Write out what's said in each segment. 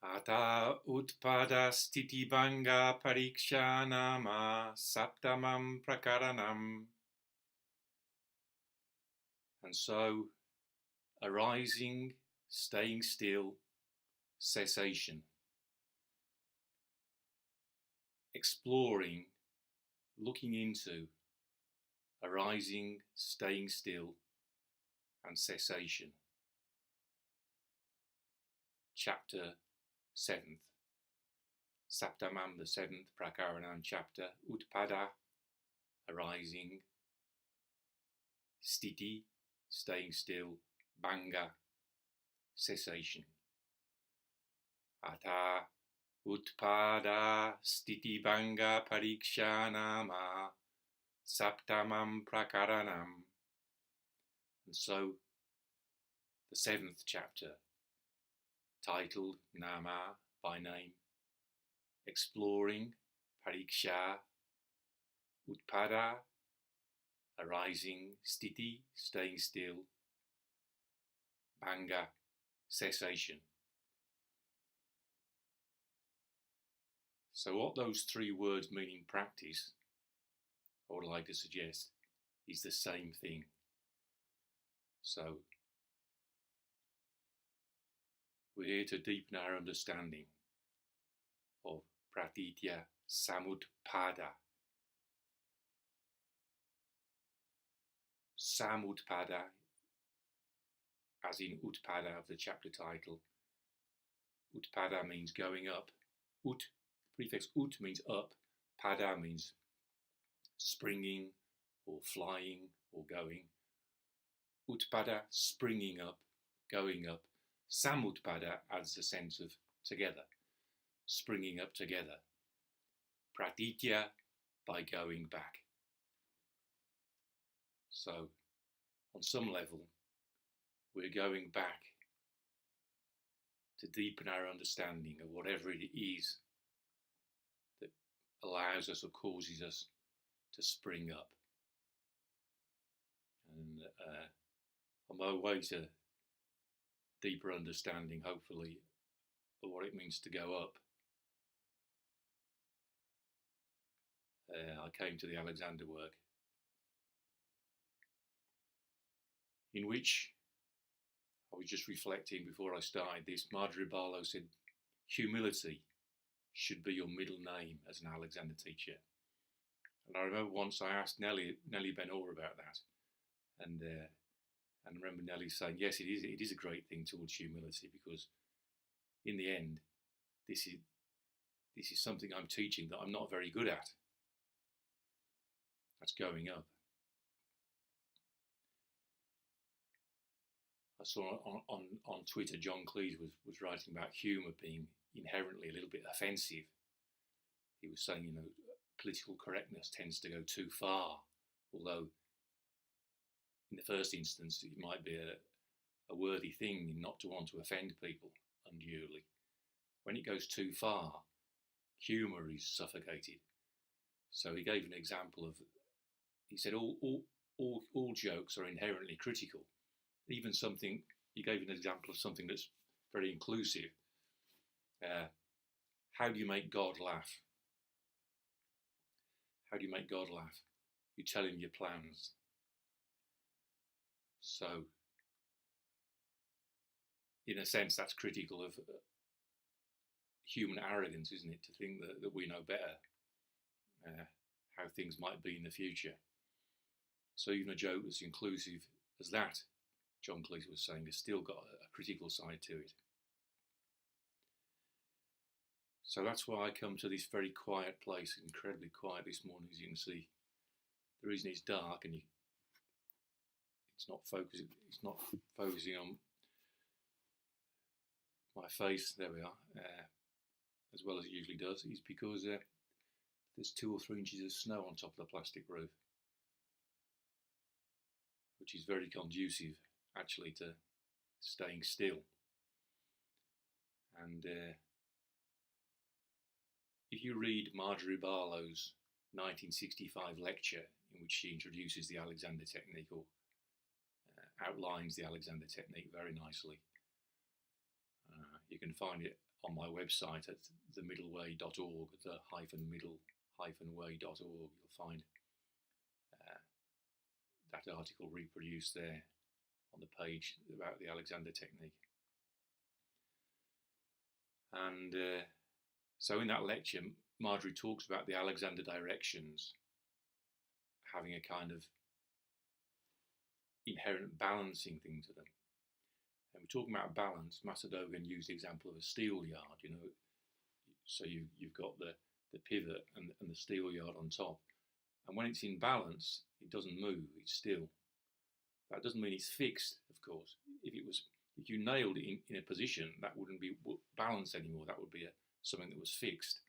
utpāda-sthiti-bhaṅga-parīkṣā nāma saptamaṁ prakaraṇam. And so, arising, staying still, cessation. Exploring, looking into, arising, staying still, and cessation. Chapter 7th. Saptamaṁ, the 7th prakaraṇam chapter. Utpada, arising. Sthiti, staying still. Bhaṅga, cessation. Ata utpāda-sthiti-bhaṅga-parīkṣā nāma saptamaṁ prakaraṇam. And so, the 7th chapter, titled Nāma, by name, exploring, parīkṣā, utpada, arising, sthiti, staying still, bhaṅga, cessation. So what those three words mean in practice, I would like to suggest, is the same thing. So we're here to deepen our understanding of pratitya samutpada. Samutpada, as in utpada of the chapter title. Utpada means going up. Ut, prefix ut means up. Pada means springing or flying or going. Utpada, springing up, going up. Samutpada adds a sense of together, springing up together. Pratitya, by going back. So, on some level, we're going back to deepen our understanding of whatever it is that allows us or causes us to spring up. And on my way to deeper understanding, hopefully, of what it means to go up, I came to the Alexander work, in which I was just reflecting before I started this. Nāgārjuna said, humility should be your middle name as an Alexander teacher. And I remember once I asked Nellie Ben-Or about that, and I remember Nellie saying, yes, it is a great thing towards humility, because in the end, this is something I'm teaching that I'm not very good at. That's going up. I saw on Twitter, John Cleese was writing about humour being inherently a little bit offensive. He was saying, political correctness tends to go too far, although in the first instance it might be a worthy thing not to want to offend people unduly. When it goes too far, humour is suffocated. So he gave an example of, he said all jokes are inherently critical. Even something, he gave an example of something that's very inclusive. How do you make God laugh? How do you make God laugh? You tell him your plans. So, in a sense, that's critical of human arrogance, isn't it? To think that we know better how things might be in the future. So even a joke that's inclusive as that, John Cleese was saying, has still got a critical side to it. So that's why I come to this very quiet place, incredibly quiet this morning, as you can see. The reason it's dark and it's not focusing on my face, there we are, as well as it usually does, is because there's 2 or 3 inches of snow on top of the plastic roof, which is very conducive actually to staying still. And if you read Marjorie Barlow's 1965 lecture, in which she introduces the Alexander technique, or outlines the Alexander technique very nicely, you can find it on my website at themiddleway.org, the-middle-way.org, you'll find that article reproduced there on the page about the Alexander technique. And so in that lecture, Marjorie talks about the Alexander directions having a kind of inherent balancing thing to them. And we're talking about balance. Master Dogen used the example of a steel yard, you know. So you've got the pivot and the steel yard on top. And when it's in balance, it doesn't move, it's still. That doesn't mean it's fixed, of course. If you nailed it in a position, that wouldn't be balanced anymore. That would be something that was fixed.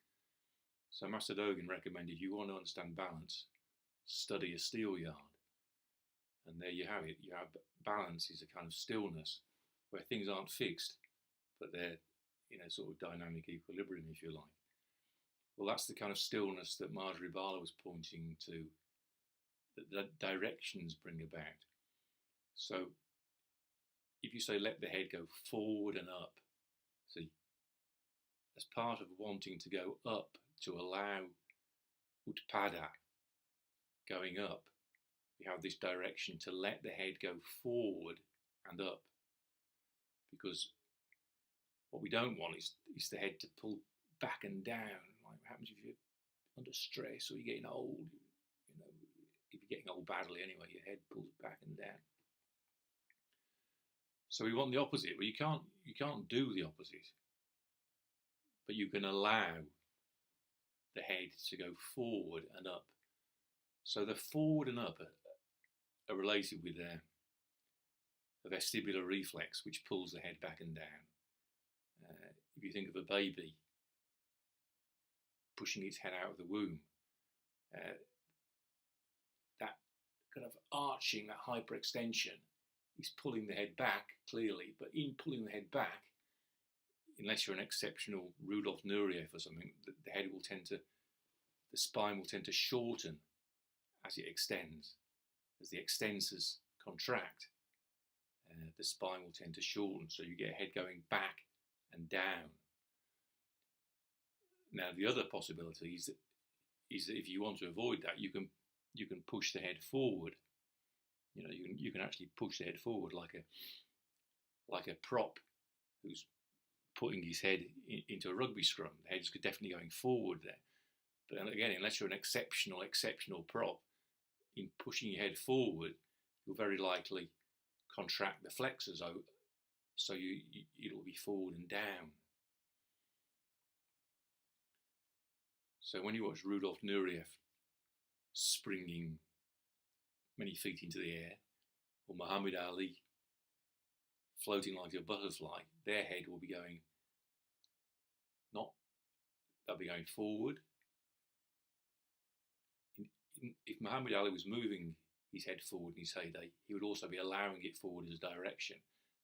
So Master Dogen recommended, you want to understand balance, study a steel yard. And there you have it. You have balance is a kind of stillness where things aren't fixed, but they're in a sort of dynamic equilibrium, if you like. Well, that's the kind of stillness that Marjorie Barlow was pointing to, that the directions bring about. So if you say let the head go forward and up, see, as part of wanting to go up, to allow utpāda, going up, we have this direction to let the head go forward and up. Because what we don't want is the head to pull back and down, like what happens if you're under stress or you're getting old. You know, if you're getting old badly anyway, your head pulls back and down. So we want the opposite. Well, you can't do the opposite, but you can allow the head to go forward and up. So the forward and up are related with a vestibular reflex, which pulls the head back and down. If you think of a baby pushing its head out of the womb, that kind of arching, that hyperextension is pulling the head back, clearly, but in pulling the head back, unless you're an exceptional Rudolf Nureyev or something, the head will tend to, the spine will tend to shorten as it extends. As the extensors contract, the spine will tend to shorten, so you get a head going back and down. Now, the other possibility is that if you want to avoid that, you can push the head forward. You know, you can actually push the head forward like a prop who's putting his head into a rugby scrum. The head's definitely going forward there. But then again, unless you're an exceptional prop, in pushing your head forward, you'll very likely contract the flexors out, so it'll be forward and down. So when you watch Rudolf Nureyev springing many feet into the air, or Muhammad Ali floating like a butterfly, their head will be going they'll be going forward. If Muhammad Ali was moving his head forward in his heyday, he would also be allowing it forward as direction.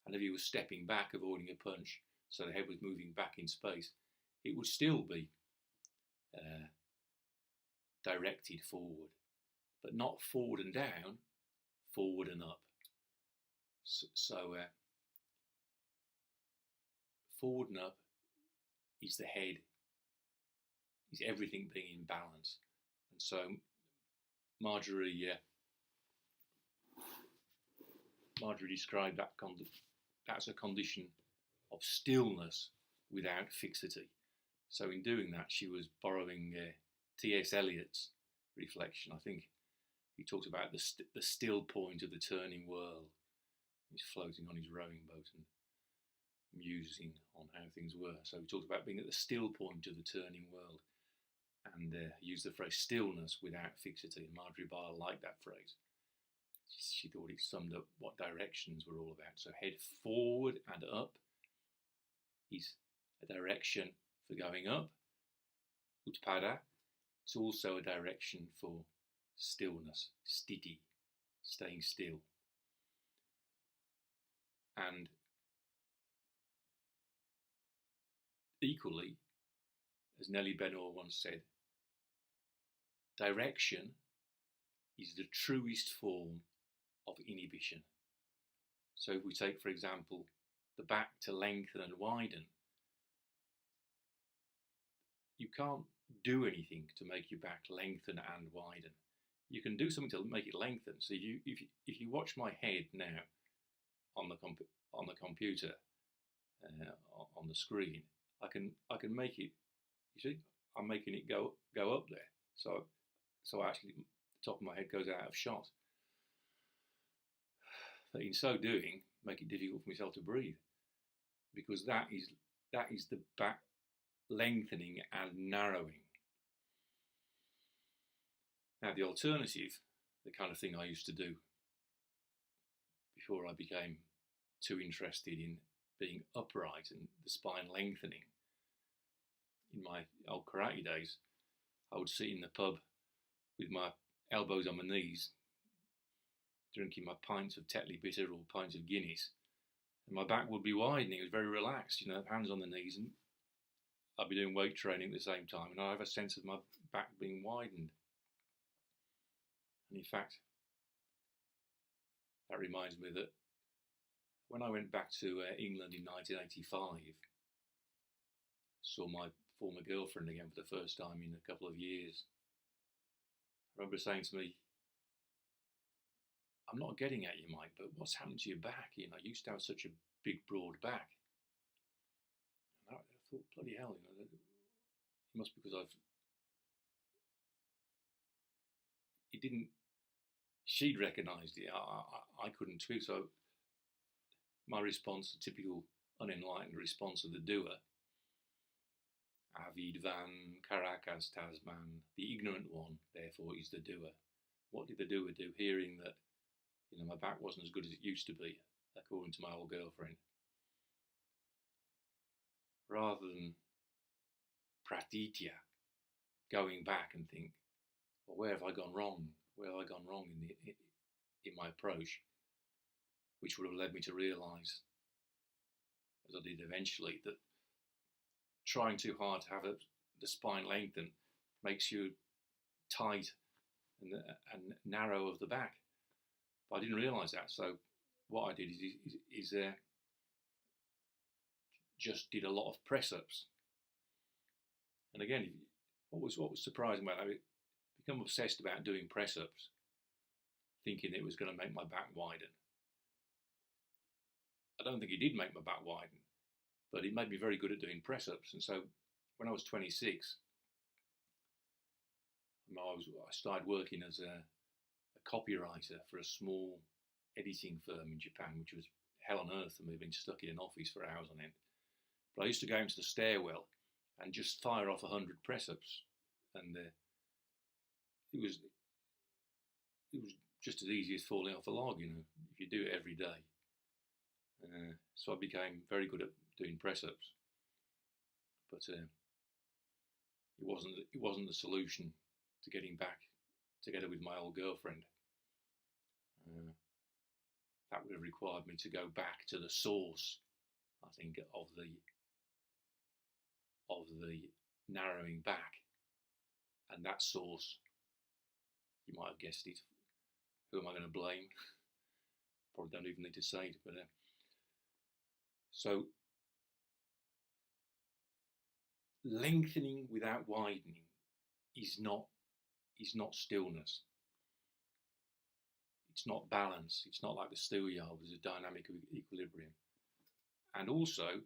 And if he was stepping back, avoiding a punch, so the head was moving back in space, it would still be directed forward, but not forward and down, forward and up. So forward and up is the head, is everything being in balance. And so Marjorie described that that's a condition of stillness without fixity. So in doing that, she was borrowing T.S. Eliot's reflection. I think he talks about the still point of the turning world. He's floating on his rowing boat and musing on how things were. So he talks about being at the still point of the turning world, and used the phrase stillness without fixity. And Marjorie Barlow liked that phrase. She thought it summed up what directions were all about. So head forward and up is a direction for going up, utpāda. It's also a direction for stillness, sthiti, staying still. And equally, as Nellie Benor once said, direction is the truest form of inhibition. So if we take, for example, the back to lengthen and widen, you can't do anything to make your back lengthen and widen. You can do something to make it lengthen. So if you watch my head now on the computer, on the screen, I can make it. You see, I'm making it go up there. So actually, the top of my head goes out of shot. But in so doing, make it difficult for myself to breathe, because that is the back lengthening and narrowing. Now, the alternative, the kind of thing I used to do before I became too interested in being upright and the spine lengthening, in my old karate days, I would sit in the pub with my elbows on my knees, drinking my pints of Tetley bitter or pints of Guinness, and my back would be widening. It was very relaxed, hands on the knees, and I'd be doing weight training at the same time, and I have a sense of my back being widened. And in fact, that reminds me that when I went back to England in 1985, saw my former girlfriend again for the first time in a couple of years, I remember saying to me, "I'm not getting at you, Mike, but what's happened to your back? You used to have such a big, broad back." And I thought, bloody hell, it must be because it didn't, she'd recognised it, I couldn't too. So my response, the typical unenlightened response of the doer, Avid van Karakas Tasman, the ignorant one, therefore, is the doer. What did the doer do, hearing that my back wasn't as good as it used to be, according to my old girlfriend? Rather than pratitya, going back and think, well, where have I gone wrong? Where have I gone wrong in my approach? Which would have led me to realise, as I did eventually, that trying too hard to have the spine lengthen makes you tight and narrow of the back. But I didn't realise that. So what I did is just did a lot of press-ups. And again, what was surprising about that, I become obsessed about doing press-ups, thinking it was going to make my back widen. I don't think it did make my back widen, but it made me very good at doing press-ups. And so when I was 26, I started working as a copywriter for a small editing firm in Japan, which was hell on earth for me, being stuck in an office for hours on end. But I used to go into the stairwell and just fire off 100 press-ups, and it was just as easy as falling off a log, if you do it every day. So I became very good at doing press-ups, but it wasn't the solution to getting back together with my old girlfriend. That would have required me to go back to the source, I think, of the narrowing back, and that source, you might have guessed it. Who am I going to blame? Probably don't even need to say it, but so lengthening without widening is not stillness. It's not balance. It's not like the steel yard with a dynamic equilibrium. And also,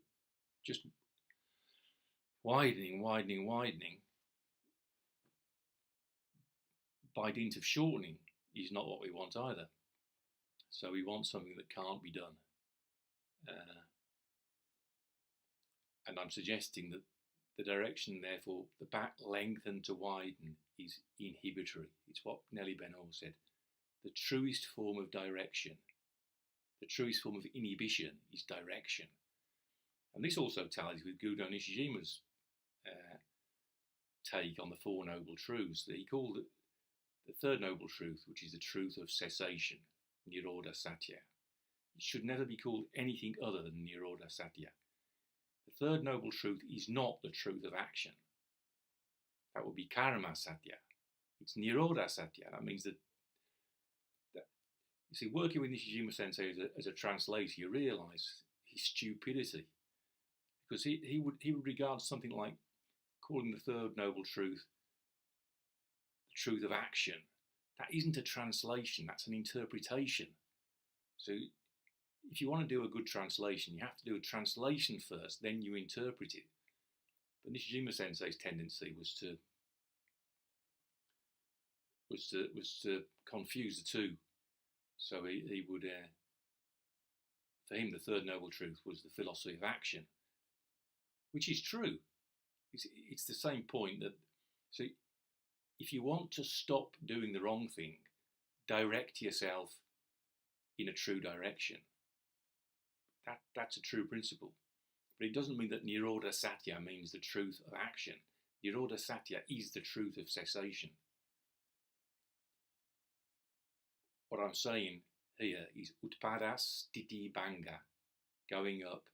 just widening by dint of shortening is not what we want either. So we want something that can't be done. And I'm suggesting that the direction, therefore, the back lengthen to widen, is inhibitory. It's what Nelly Ben-Or said. The truest form of direction, the truest form of inhibition is direction. And this also tallies with Gudo Nishijima's take on the Four Noble Truths. That he called it the third noble truth, which is the truth of cessation, Nirodha Satya. It should never be called anything other than Nirodha Satya. The third noble truth is not the truth of action. That would be Karma Satya. It's Nirodha Satya. That means that you see, working with Nishijima Sensei as a translator, you realise his stupidity, because he would regard something like calling the third noble truth the truth of action. That isn't a translation, that's an interpretation. So if you want to do a good translation, you have to do a translation first, then you interpret it. But Nishijima Sensei's tendency was to confuse the two. So he would, for him, the third noble truth was the philosophy of action, which is true. It's the same point that, so if you want to stop doing the wrong thing, direct yourself in a true direction. That's a true principle. But it doesn't mean that Nirodha Satya means the truth of action. Nirodha Satya is the truth of cessation. What I'm saying here is utpāda-sthiti-bhaṅga, going up,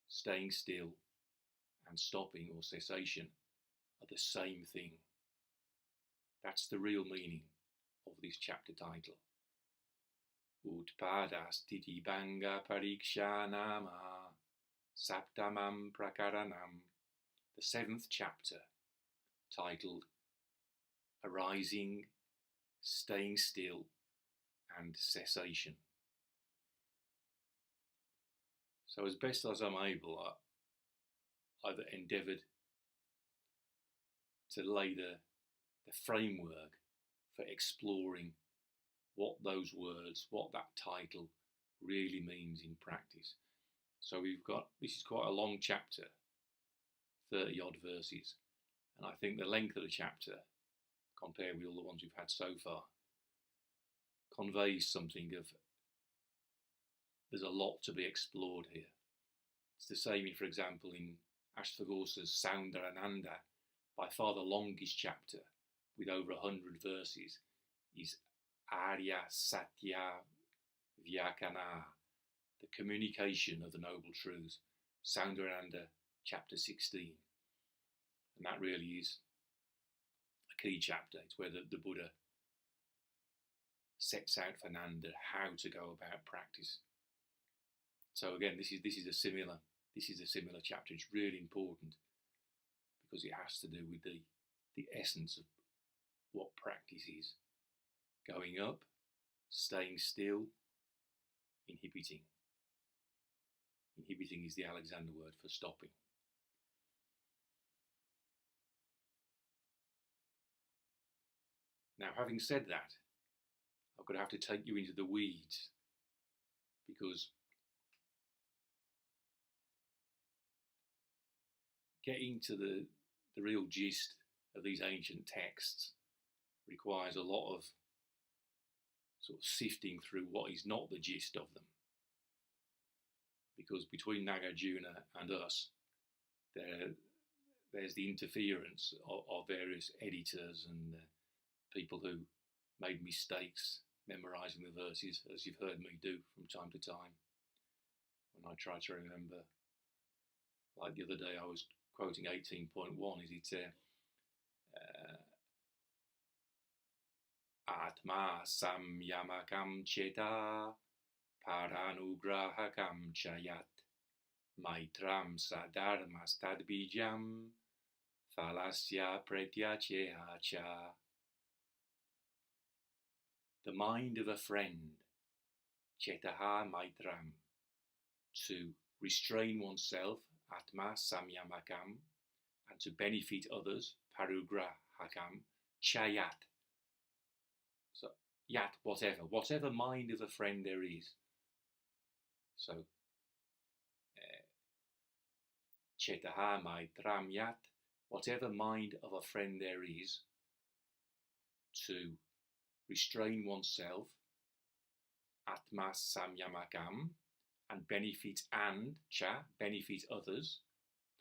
staying still, and stopping or cessation are the same thing. That's the real meaning of this chapter title. Utpāda-sthiti-bhaṅga-parīkṣā nāma, saptamaṁ prakaraṇam, the 7th chapter, titled Arising, Staying Still, and Cessation. So as best as I'm able, I've endeavoured to lay the framework for exploring what those words, what that title really means in practice. So this is quite a long chapter, 30 odd verses, and I think the length of the chapter, compared with all the ones we've had so far, conveys something of, there's a lot to be explored here. It's the same, for example, in Ashtaghosa's Soundarananda, by far the longest chapter, with over 100 verses, is Arya Satya Vyakana, the communication of the Noble Truths, Soundarananda, chapter 16. And that really is a key chapter. It's where the Buddha sets out for Nanda how to go about practice. So again, this is a similar chapter. It's really important because it has to do with the essence of what practice is. Going up, staying still, inhibiting. Inhibiting is the Alexander word for stopping. Now, having said that, I'm going to have to take you into the weeds, because getting to the real gist of these ancient texts requires a lot of sort of sifting through what is not the gist of them. Because between Nāgārjuna and us, there's the interference of various editors and people who made mistakes memorising the verses, as you've heard me do from time to time. When I try to remember, like the other day I was quoting 18.1, is it Atma samyamakam cheta paranugrahakam chayat maitram sadharmastadbijam phalasya pretyacheha cha. The mind of a friend, chetaha maitram, to restrain oneself, atma samyamakam, and to benefit others, parugrahakam, chayat. So, yat, whatever mind of a friend there is. So, chetaha maitram yat, whatever mind of a friend there is, to restrain oneself, atma samyamakam, and benefit others,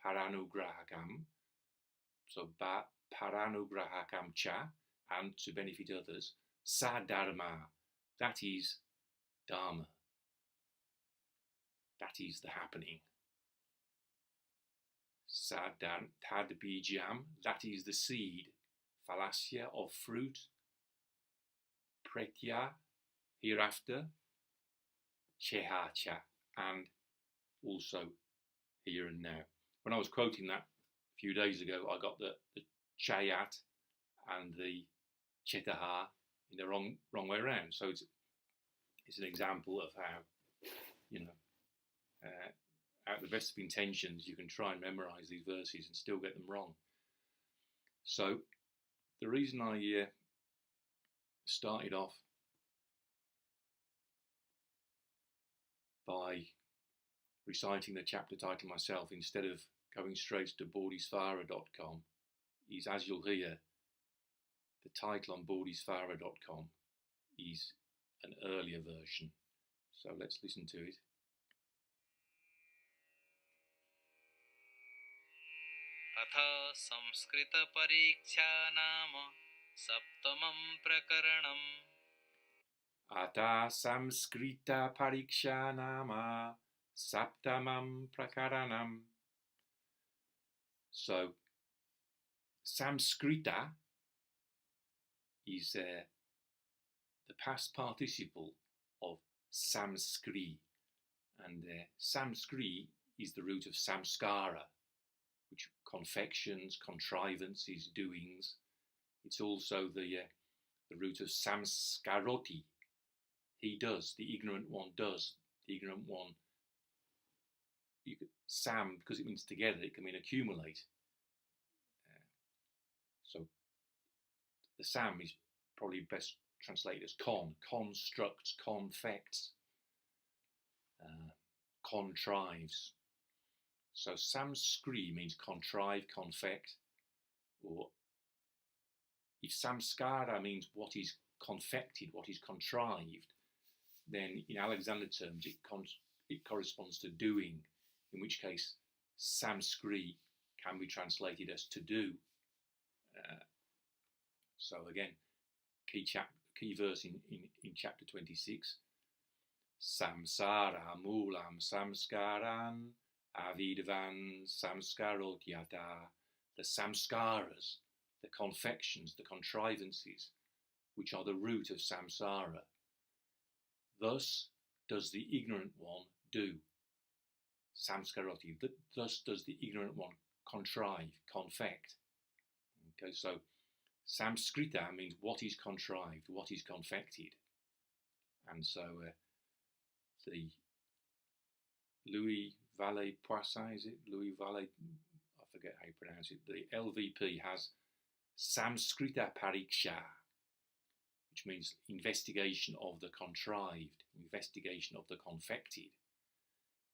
paranugrahakam, so paranugrahakam cha, and to benefit others, sadharma, that is dharma, that is the happening. Tadbijam, that is the seed, phalasya of fruit, pretya, hereafter, chehacha, and also here and now. When I was quoting that a few days ago I got the chayat and the chetaha in the wrong way around. So it's an example of how, out of the best of intentions, you can try and memorize these verses and still get them wrong. So the reason I started off by reciting the chapter title myself instead of going straight to bodhisvara.com is, as you'll hear, the title on bodhisvara.com is an earlier version. So let's listen to it. अथ संस्कृतपरीक्षा नाम saptamaṁ prakaraṇam. Atha samskrita pariksha nama saptamaṁ prakaraṇam. So Samskrita is the past participle of samskri, and samskri is the root of samskara, which confections, contrivances, doings. It's also the root of samskaroti. He does, the ignorant one does. The ignorant one, sam, because it means together, it can mean accumulate. So the sam is probably best translated as constructs, confects, contrives. So samskri means contrive, confect, or if samskara means what is confected, what is contrived, then in Alexander terms it corresponds to doing, in which case samskri can be translated as to do. So again, key verse in chapter 26, samsara moolam samskaran avidvan samskarotyata. The samskaras, the confections, the contrivances, which are the root of samsara. Thus does the ignorant one do. Samskaroti. Thus does the ignorant one contrive, confect. Okay, so samskrita means what is contrived, what is confected. And so the Louis Vallée-Poisson, is it? Louis Vallée, I forget how you pronounce it. The LVP has saptamaṁ-pariksā, which means investigation of the contrived, investigation of the confected.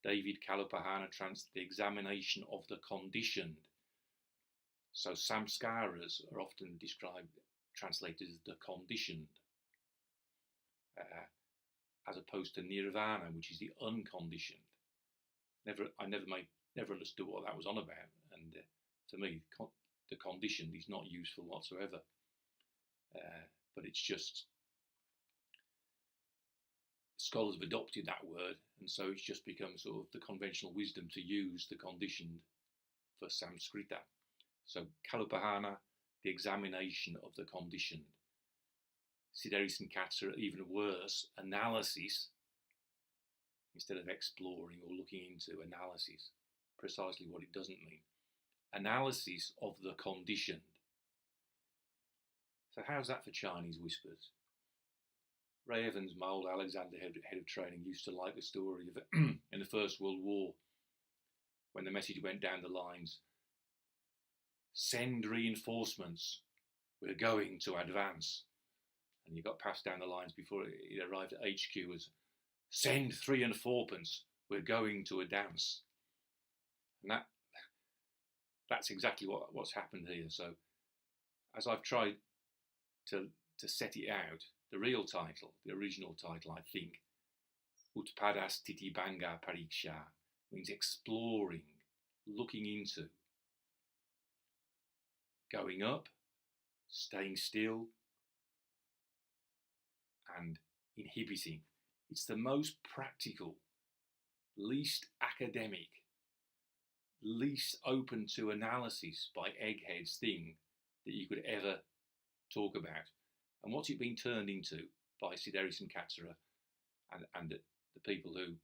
David Kalupahana translates the examination of the conditioned. So samskaras are often translated as the conditioned, as opposed to nirvana, which is the unconditioned. I never understood what that was on about, and to me, the conditioned is not useful whatsoever. But it's just scholars have adopted that word, and so it's just become sort of the conventional wisdom to use the conditioned for Samskrita. So Kalupahana, the examination of the conditioned. Siddharisa and Katsura, even worse, analysis, instead of exploring or looking into, analysis, precisely what it doesn't mean. Analysis of the conditioned. So how's that for Chinese whispers? Ray Evans, my old Alexander head of training, used to like the story of in the First World War, when the message went down the lines, send reinforcements, we're going to advance. And you got passed down the lines before it arrived at HQ as, send 3 and 4pence, we're going to a dance. And that's exactly what's happened here. So as I've tried to set it out, the real title, the original title, I think, utpāda-sthiti-bhaṅga-parīkṣā, means exploring, looking into, going up, staying still, and inhibiting. It's the most practical, least academic, least open to analysis by eggheads thing that you could ever talk about. And what's it been turned into by Siddharisa and Katsura and the people who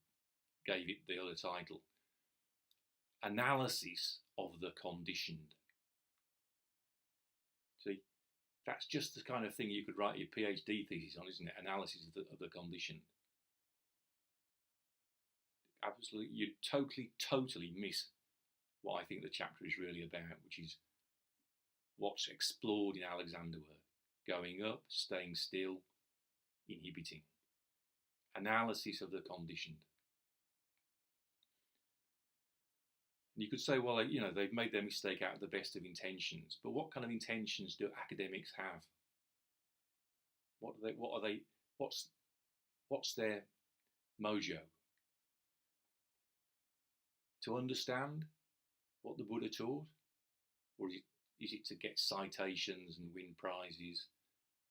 gave it the other title? analysis of the conditioned. See, that's just the kind of thing you could write your PhD thesis on, isn't it? Analysis of the conditioned. Absolutely, you totally miss what I think the chapter is really about, which is what's explored in Alexander work. Going up, staying still, inhibiting. Analysis of the conditioned. And you could say, well, you know, they've made their mistake out of the best of intentions, but what kind of intentions do academics have? What's their mojo? To understand what the Buddha taught? Or is it to get citations and win prizes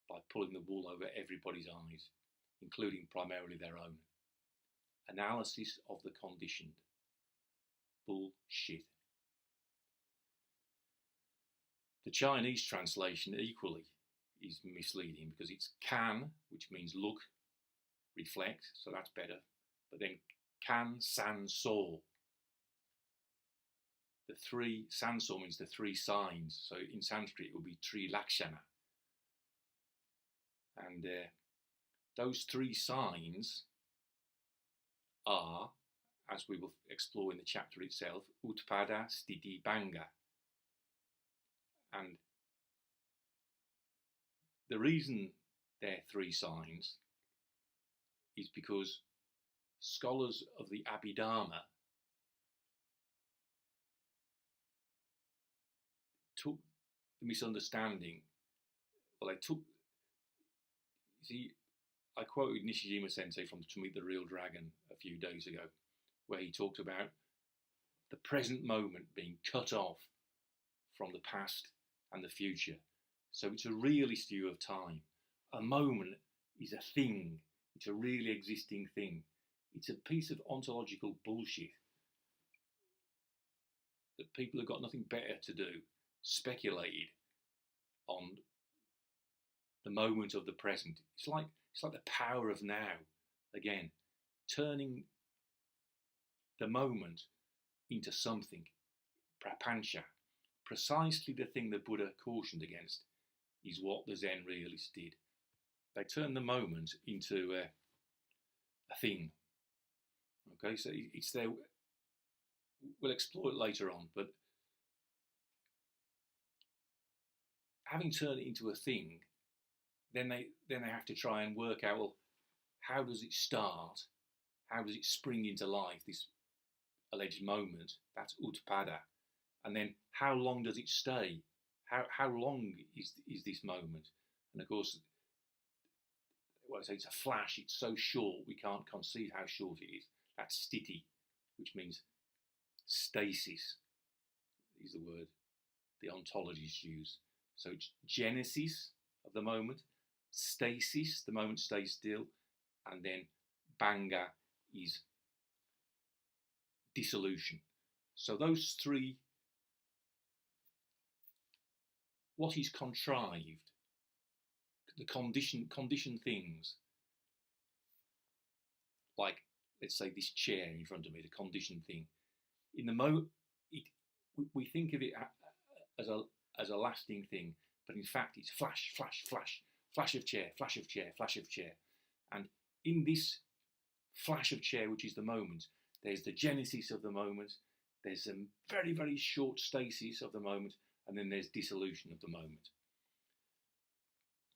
by pulling the wool over everybody's eyes, including primarily their own? Analysis of the conditioned. Bullshit. The Chinese translation equally is misleading because it's can, which means look, reflect, so that's better, but then can, san, so. The three, sanso means the three signs, so in Sanskrit it will be tri lakshana. And those three signs are, as we will explore in the chapter itself, utpāda-sthiti-bhaṅga. And the reason they're three signs is because scholars of the Abhidharma took the misunderstanding, well, I quoted Nishijima Sensei from To Meet the Real Dragon a few days ago, where he talked about the present moment being cut off from the past and the future. So it's a realist view of time. A moment is a thing. It's a really existing thing. It's a piece of ontological bullshit that people have got nothing better to do, speculated on the moment of the present. It's like the power of now, again, turning the moment into something, prapancha. Precisely the thing the Buddha cautioned against is what the Zen realists did. They turned the moment into a thing. Okay, so it's there. We'll explore it later on, but having turned it into a thing, then they have to try and work out, well, how does it start? How does it spring into life, this alleged moment? That's utpada. And then how long does it stay? How long is this moment? And of course, well, I say it's a flash, it's so short, we can't conceive how short it is. That's sthiti, which means stasis, is the word the ontologists use. So it's genesis of the moment, stasis, the moment stays still, and then bhaṅga is dissolution. So those three, what is contrived, the conditioned things, like, let's say this chair in front of me, the conditioned thing. In the moment, we think of it as a lasting thing, but in fact it's flash, flash, flash, flash of chair, flash of chair, flash of chair. And in this flash of chair, which is the moment, there's the genesis of the moment, there's some very, very short stasis of the moment, and then there's dissolution of the moment.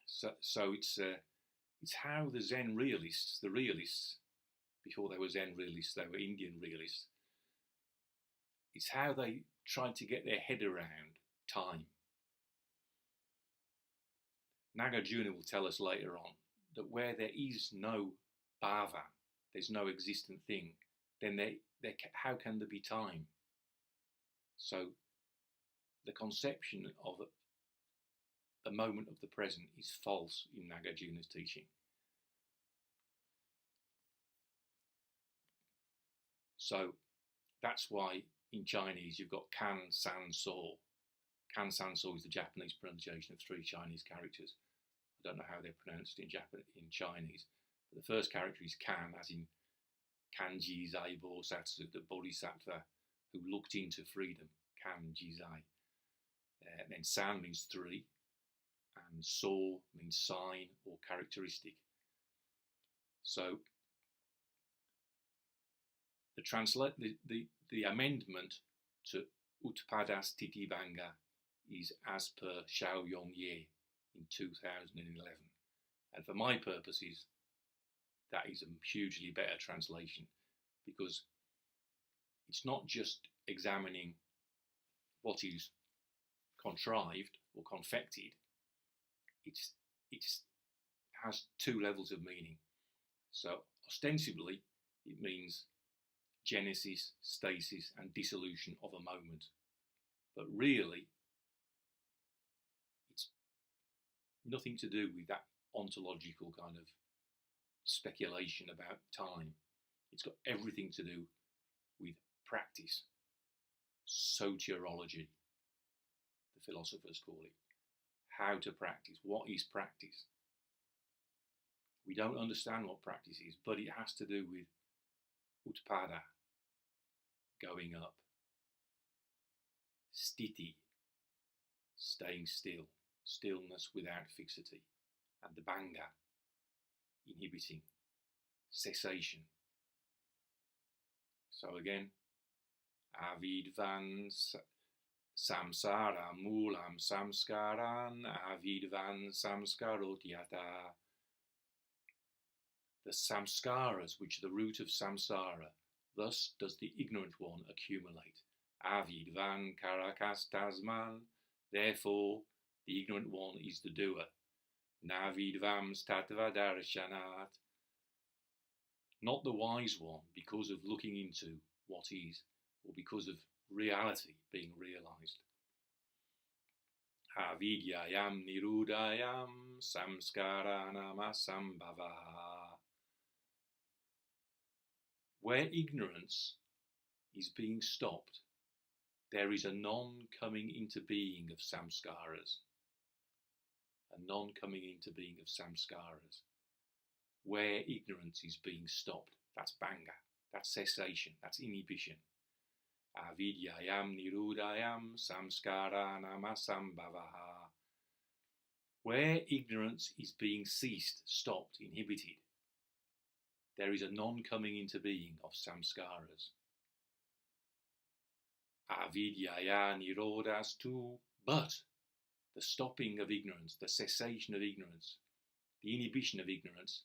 So it's how the Zen realists, the realists, before they were Zen realists, they were Indian realists, it's how they tried to get their head around time. Nāgārjuna will tell us later on that where there is no bhava, there's no existent thing, then how can there be time? So the conception of the moment of the present is false in Nāgārjuna's teaching. So that's why in Chinese you've got kan, san, so. Kan, san, so is the Japanese pronunciation of three Chinese characters. I don't know how they're pronounced in Chinese, but the first character is kan, as in kanji, zaibo, satsu, the bodhisattva who looked into freedom, kan jizai. Then san means three, and so means sign or characteristic. So the amendment to utpāda-sthiti-bhaṅga is as per Xiaoyong Ye in 2011. And for my purposes, that is a hugely better translation, because it's not just examining what is contrived or confected, it has two levels of meaning. So ostensibly it means genesis, stasis and dissolution of a moment, but really it's nothing to do with that ontological kind of speculation about time. It's got everything to do with practice, soteriology, the philosophers call it. How to practice. What is practice? We don't understand what practice is, but it has to do with utpada, going up, sthiti, staying still, stillness without fixity, and the bhaṅga, inhibiting, cessation. So again, avidvan samsara mulam samskaran avidvan samskarotyata. The samskaras, which are the root of samsara, thus does the ignorant one accumulate. Avidvan karakastasman, therefore the ignorant one is the doer. Navidvam statvadarshanat, not the wise one, because of looking into what is, or because of reality being realized. Avidyayam nirudayam samskaranama sambhavaha. Where ignorance is being stopped, there is a non-coming into being of samskaras. A non-coming into being of samskaras. Where ignorance is being stopped, that's bhaṅga, that's cessation, that's inhibition. Avidyayam nirudayam samskaranama sambhavaha. Where ignorance is being ceased, stopped, inhibited, there is a non-coming into being of samskaras. Avidyaya nirodastu, but the stopping of ignorance, the cessation of ignorance, the inhibition of ignorance,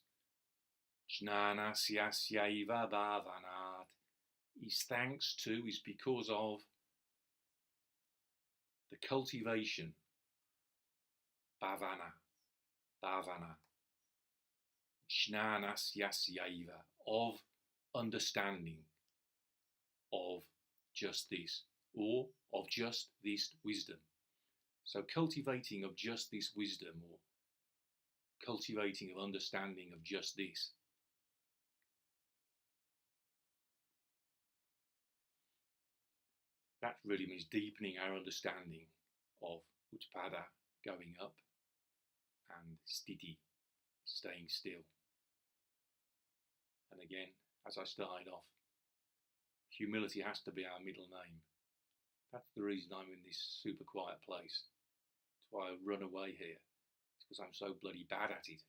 jnanasyasya bhavanat, is thanks to, is because of the cultivation, bhavana, jnanasyasya, of understanding of just this, or of just this wisdom. So cultivating of just this wisdom, or cultivating of understanding of just this. That really means deepening our understanding of utpada, going up, and sthiti, staying still. And again, as I started off, humility has to be our middle name. That's the reason I'm in this super quiet place. That's why I run away here. It's because I'm so bloody bad at it.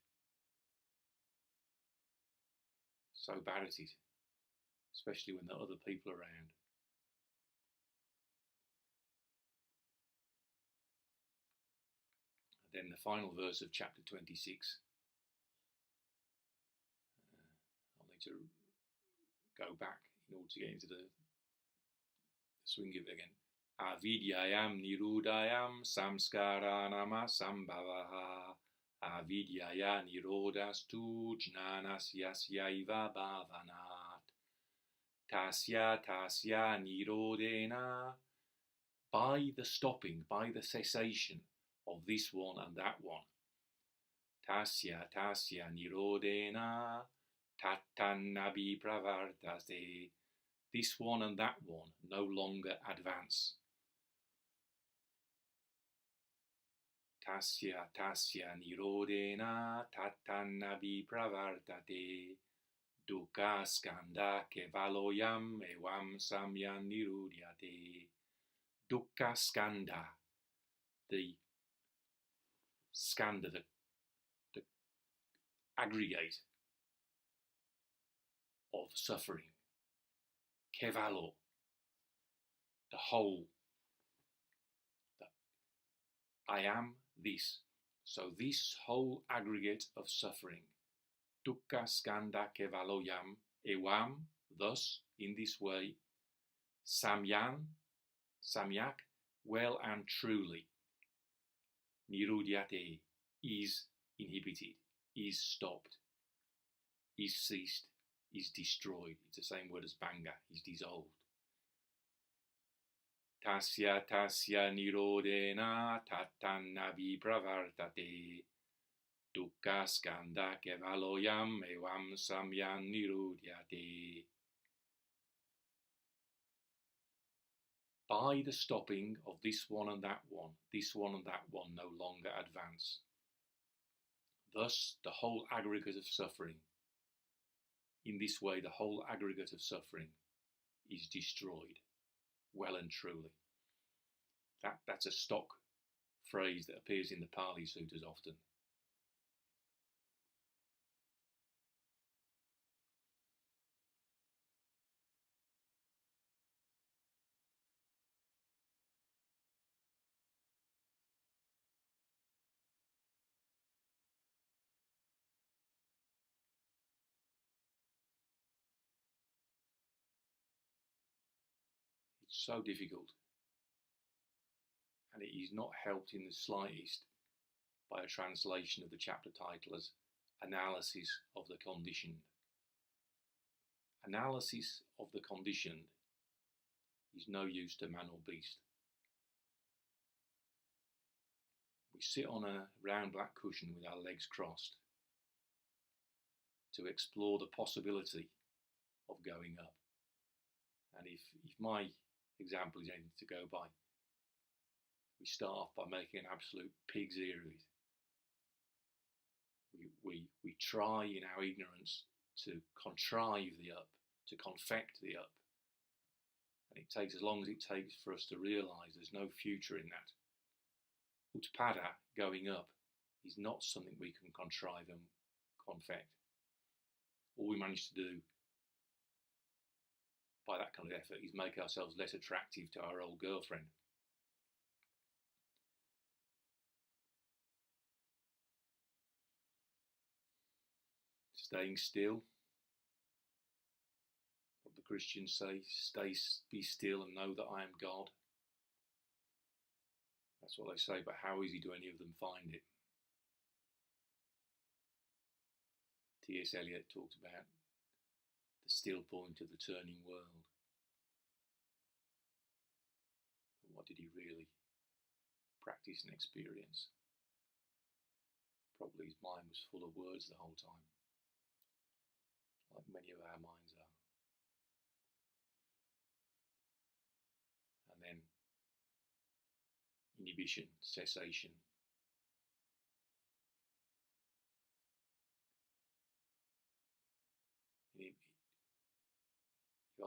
So bad at it. Especially when there are other people around. And then the final verse of chapter 26. I'll need to go back in order to get into the swing of it again. Avidyayam nirudayam samskaranama sambhavaha. Avidyaya nirodastu jnanasyasya bhavanat. Tasya nirodena. By the stopping, by the cessation of this one and that one. Tasya nirodena. Tattannabi pravartate. This one and that one no longer advance. Tasya nirodena tattannabi pravartate. dukkha skandha kevaloyam evam samyan nirudyate. Dukkha skandha, the skandha, the aggregate of suffering. Kevalo, the whole. I am this. So this whole aggregate of suffering. Dukkha skandha kevaloyam evam, thus, in this way, samyak, well and truly, nirudyate, is inhibited, is stopped, is ceased, is destroyed. It's the same word as bhaṅga, is dissolved. Tasya nirodena tatannabi pravartate. Dukkha skandha kevaloyam evam samyan nirudyate. By the stopping of this one and that one, this one and that one no longer advance. Thus, the whole aggregate of suffering, in this way, the whole aggregate of suffering is destroyed, well and truly. That's a stock phrase that appears in the Pali Sutras often. It's so difficult, and it is not helped in the slightest by a translation of the chapter title as Analysis of the Conditioned. Analysis of the conditioned is no use to man or beast. We sit on a round black cushion with our legs crossed to explore the possibility of going up. And if my example is anything to go by, we start off by making an absolute pig's ear of it. We try in our ignorance to contrive the up, to confect the up. And it takes as long as it takes for us to realise there's no future in that. Utpada, going up, is not something we can contrive and confect. All we manage to do by that kind of effort is make ourselves less attractive to our old girlfriend. Staying still. What the Christians say, be still and know that I am God. That's what they say, but how easy do any of them find it? T.S. Eliot talked about the still point of the turning world. But what did he really practice and experience? Probably his mind was full of words the whole time, like many of our minds are. And then inhibition, cessation. If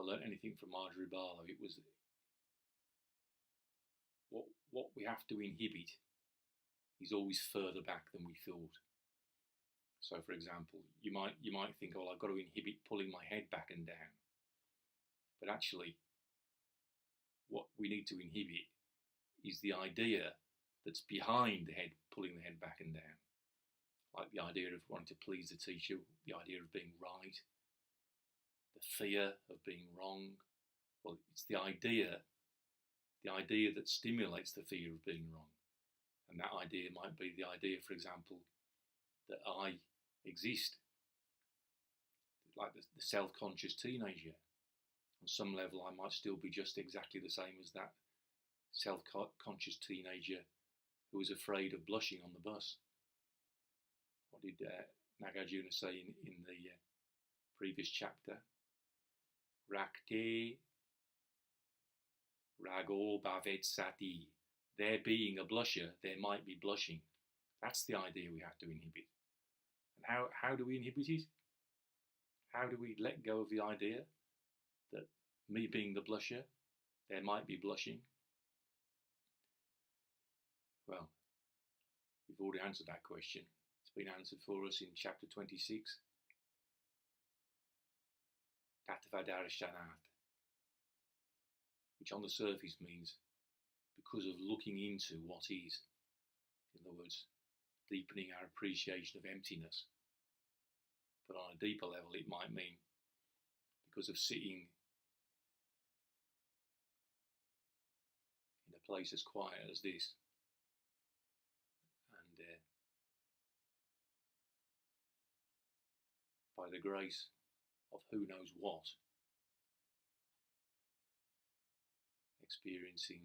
I learnt anything from Marjorie Barlow, it was what we have to inhibit is always further back than we thought. So, for example, you might think, oh, I've got to inhibit pulling my head back and down. But actually, what we need to inhibit is the idea that's behind the head, pulling the head back and down. Like the idea of wanting to please the teacher, the idea of being right, the fear of being wrong. Well, it's the idea that stimulates the fear of being wrong. And that idea might be the idea, for example, that I exist. Like the self-conscious teenager. On some level, I might still be just exactly the same as that self-conscious teenager who was afraid of blushing on the bus. What did Nāgārjuna say in the previous chapter? Rakte rago bhavet sati. There being a blusher, there might be blushing. That's the idea we have to inhibit. And how do we inhibit it? how do we let go of the idea that me being the blusher, there might be blushing? Well, we've already answered that question. It's been answered for us in chapter 26. Tattva-darshanat, which on the surface means because of looking into what is. In other words, deepening our appreciation of emptiness. But on a deeper level, it might mean because of sitting in a place as quiet as this, and by the grace of who knows what, experiencing